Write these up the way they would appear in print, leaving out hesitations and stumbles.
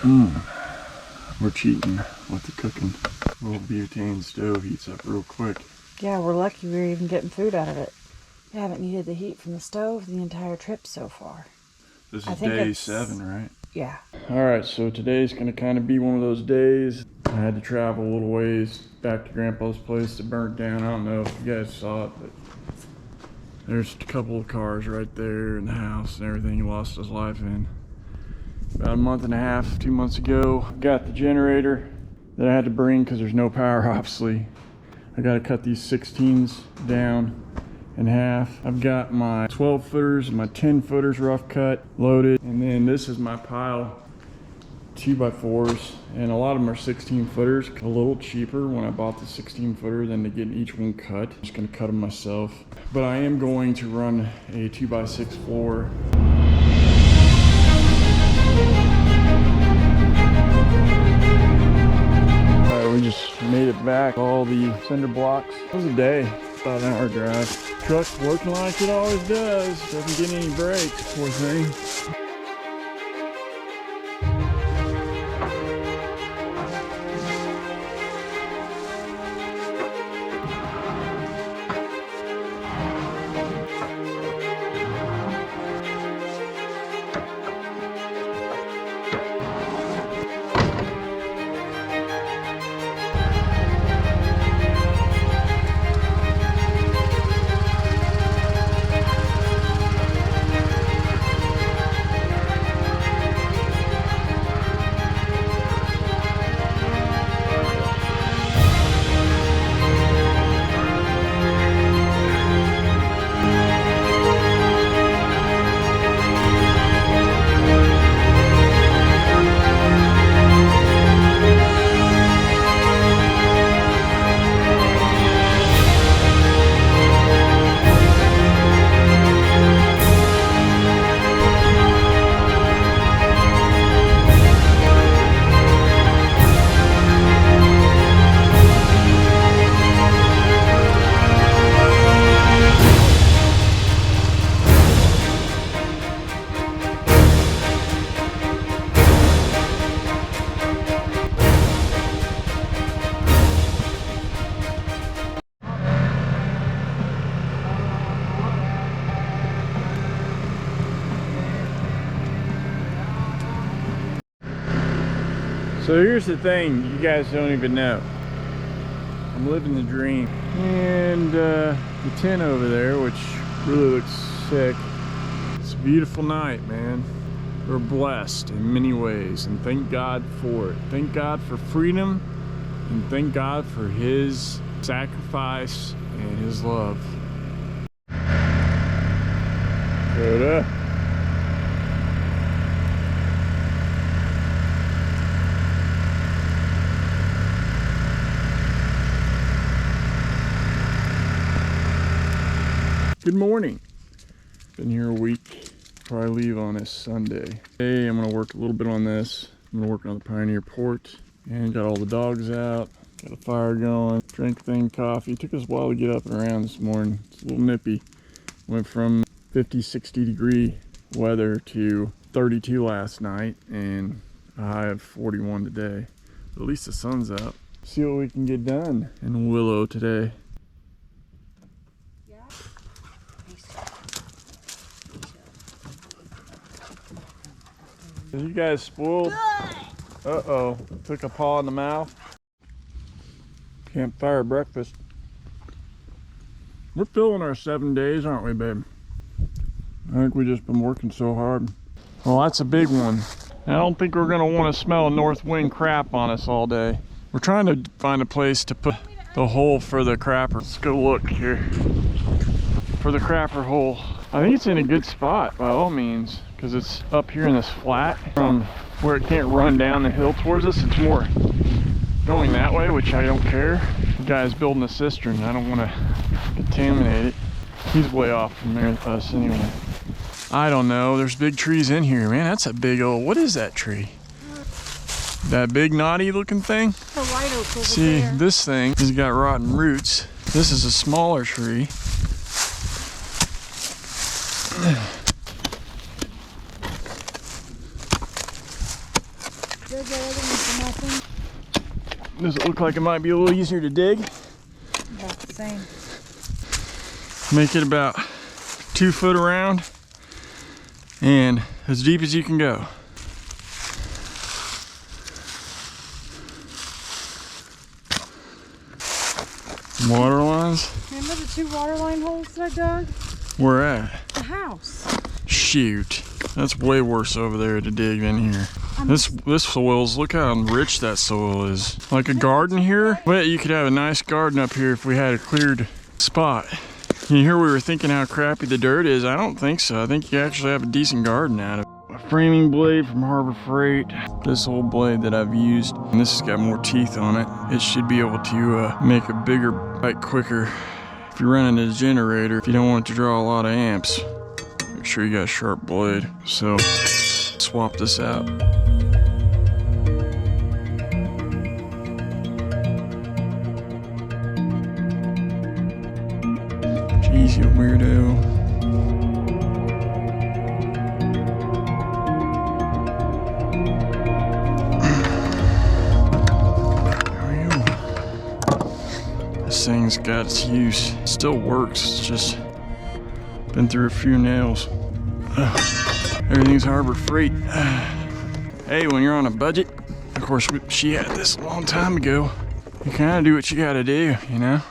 We're cheating with the cooking. Little butane stove heats up real quick. Yeah, we're lucky we're even getting food out of it. We haven't needed the heat from the stove the entire trip so far. This is day 7, right? Yeah. Alright, so today's gonna kind of be one of those days. I had to travel a little ways back to Grandpa's place that burnt down. I don't know if you guys saw it, but there's a couple of cars right there in the house and everything he lost his life in. About a month and a half, 2 months ago, got the generator that I had to bring because there's no power, obviously. I got to cut these 16s down in half. I've got my 12 footers and my 10 footers rough cut loaded, and then this is my pile 2x4s, and a lot of them are 16 footers. A little cheaper when I bought the 16 footer than to get each one cut. I'm just gonna cut them myself, but I am going to run a 2x6 floor. Alright, we just made it back. All the cinder blocks. It was a day, about an hour drive. Truck's working like it always does. Doesn't get any breaks, poor thing. So here's the thing, you guys don't even know. I'm living the dream. And the tent over there, which really looks sick. It's a beautiful night, man. We're blessed in many ways, and thank God for it. Thank God for freedom, and thank God for His sacrifice and His love. Good. Good morning. Been here a week. Probably leave on this Sunday. Today I'm gonna work a little bit on this. I'm gonna work on the Pioneer Port, and got all the dogs out. Got a fire going. Drank thing coffee. Took us a while to get up and around this morning. It's a little nippy. Went from 50, 60 degree weather to 32 last night, and a high of 41 today. But at least the sun's out. See what we can get done in Willow today. You guys spoiled? Uh-oh. Took a paw in the mouth. Campfire breakfast. We're filling our 7 days, aren't we, babe? I think we've just been working so hard. Well, that's a big one. I don't think we're gonna want to smell a north wind crap on us all day. We're trying to find a place to put the hole for the crapper. Let's go look here. For the crapper hole. I think it's in a good spot by all means, because it's up here in this flat from where it can't run down the hill towards us. It's more going that way, which I don't care. The guy's building a cistern. I don't want to contaminate it. He's way off from there with us anyway. I don't know. There's big trees in here, man. That's a big old, what is that tree? That big knotty looking thing? The white oak over See, there. this thing has got rotten roots. This is a smaller tree. Dig everything for nothing. Does it look like it might be a little easier to dig? About the same. Make it about 2 foot around and as deep as you can go. Water lines? Remember the 2 water line holes that I dug? Where at? The house. Shoot. That's way worse over there to dig than here. This soil's, look how rich that soil is. Like a garden here. But you could have a nice garden up here if we had a cleared spot. You hear we were thinking how crappy the dirt is. I don't think so. I think you actually have a decent garden out of it. A framing blade from Harbor Freight. This old blade that I've used, and this has got more teeth on it. It should be able to make a bigger bite quicker. If you're running a generator, if you don't want it to draw a lot of amps, make sure you got a sharp blade. So swap this out. Jeez, you weirdo. This thing's got its use. Still works. It's just been through a few nails. Everything's Harbor Freight. Hey, when you're on a budget, of course, she had this a long time ago. You kind of do what you gotta do, you know?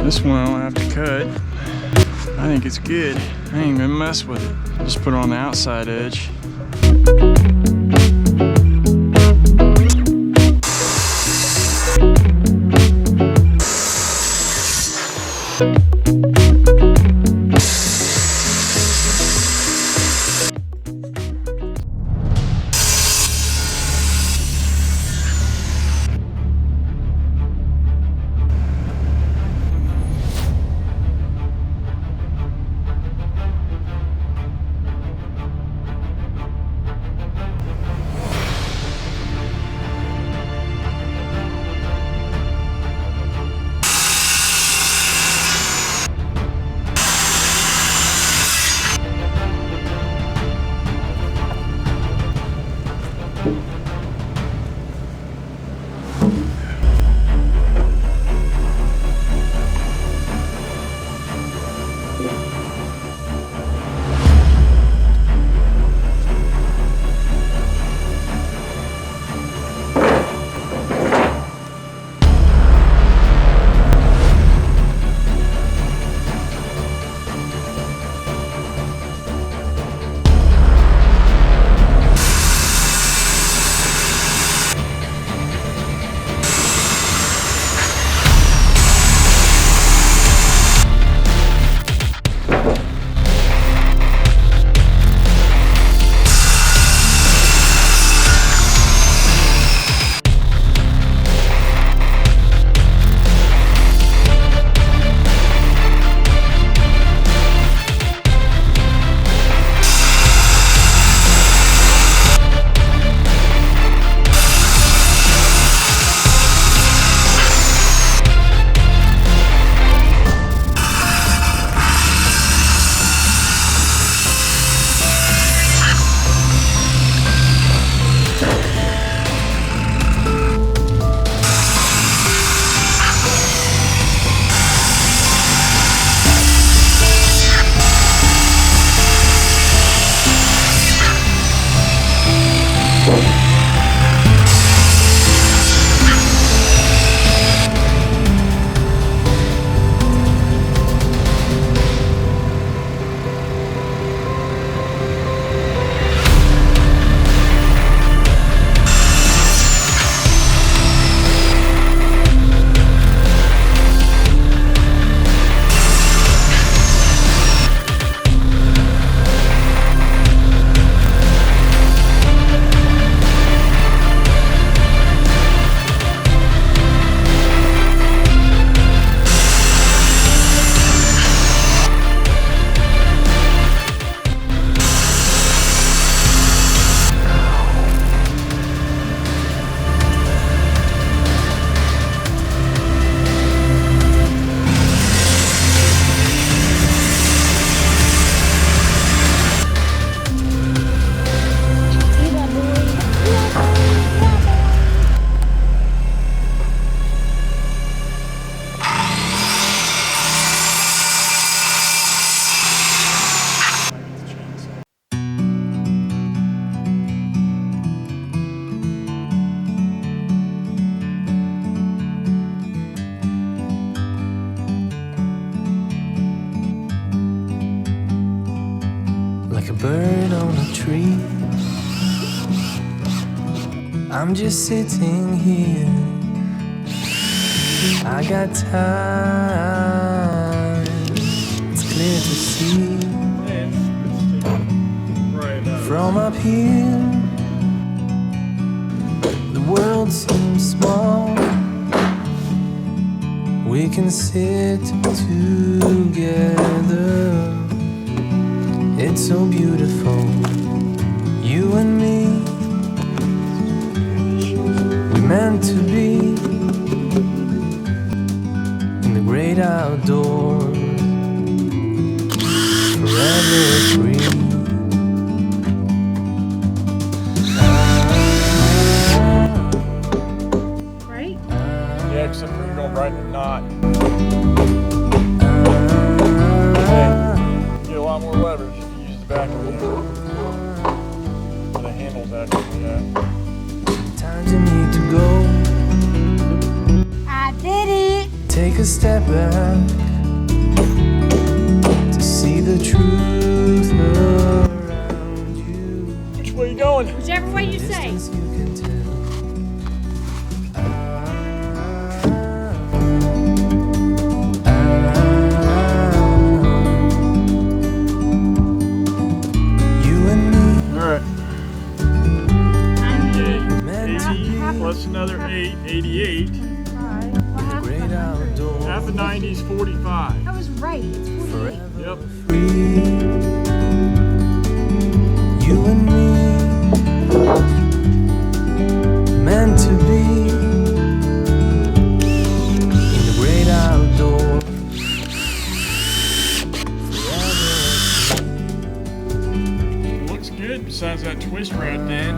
This one I'll have to cut. I think it's good. I ain't even mess with it. Just put it on the outside edge. bird on a tree. I'm just sitting here. I got time. It's clear to see. From up here, the world seems small. We can sit together. It's so beautiful, you and me. We meant to be in the great outdoors, forever free. Right? Yeah, except for you're going right in the knot. Get a lot more leverage if you use the back of the handle. Or the handles actually, yeah. Sometimes you need to go. I did it! Take a step back to see the truth around you. Which way you going? Whichever way you say. Distance you can tell. You and me. Alright. I'm 80 plus another 8, 88. Great outdoors. Half of 90 is 45. I was right. It's 48. Forever Yep. free. You and me, meant to be in the great outdoors. Looks good besides that twist right then.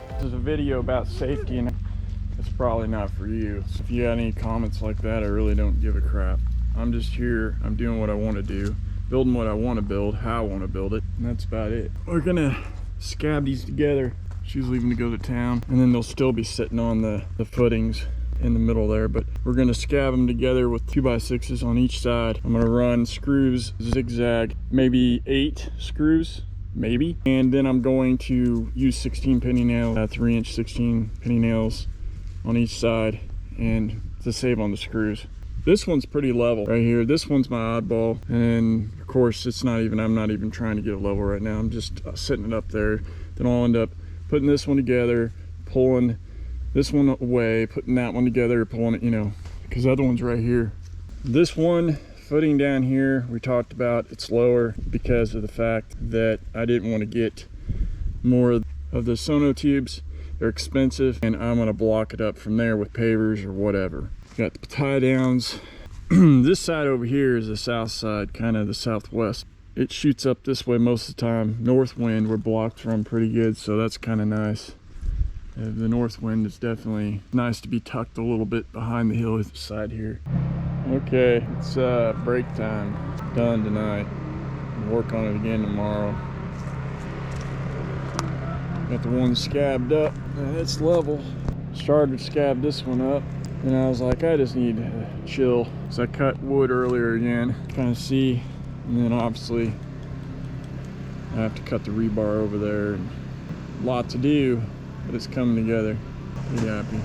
This is a video about safety and it's probably not for you. So if you got any comments like that, I really don't give a crap. I'm just here, I'm doing what I want to do, building what I want to build, how I want to build it, and that's about it. We're gonna scab these together. She's leaving to go to town, and then they'll still be sitting on the footings in the middle there, but we're gonna scab them together with 2x6s on each side. I'm gonna run screws zigzag, maybe 8 screws, maybe, and then I'm going to use 16 penny nails, 3-inch 16 penny nails on each side, and to save on the screws. This one's pretty level right here. This one's my oddball, and of course it's not even, I'm not even trying to get it level right now. I'm just setting it up there. Then I'll end up putting this one together, pulling this one away, putting that one together, pulling it, you know, because the other one's right here. This one footing down here, we talked about, it's lower because of the fact that I didn't want to get more of the sono tubes. They're expensive, and I'm gonna block it up from there with pavers or whatever. Got the tie downs. This side over here is the south side, kind of the southwest. It shoots up this way most of the time. North wind we're blocked from pretty good, so that's kind of nice. The north wind is definitely nice to be tucked a little bit behind the hill side here. Okay, it's break time. Done tonight. We'll work on it again tomorrow. Got the one scabbed up, and it's level. Started to scab this one up, and I was like, I just need to chill. So I cut wood earlier again, kind of see, and then obviously I have to cut the rebar over there. And a lot to do, but it's coming together. Pretty happy.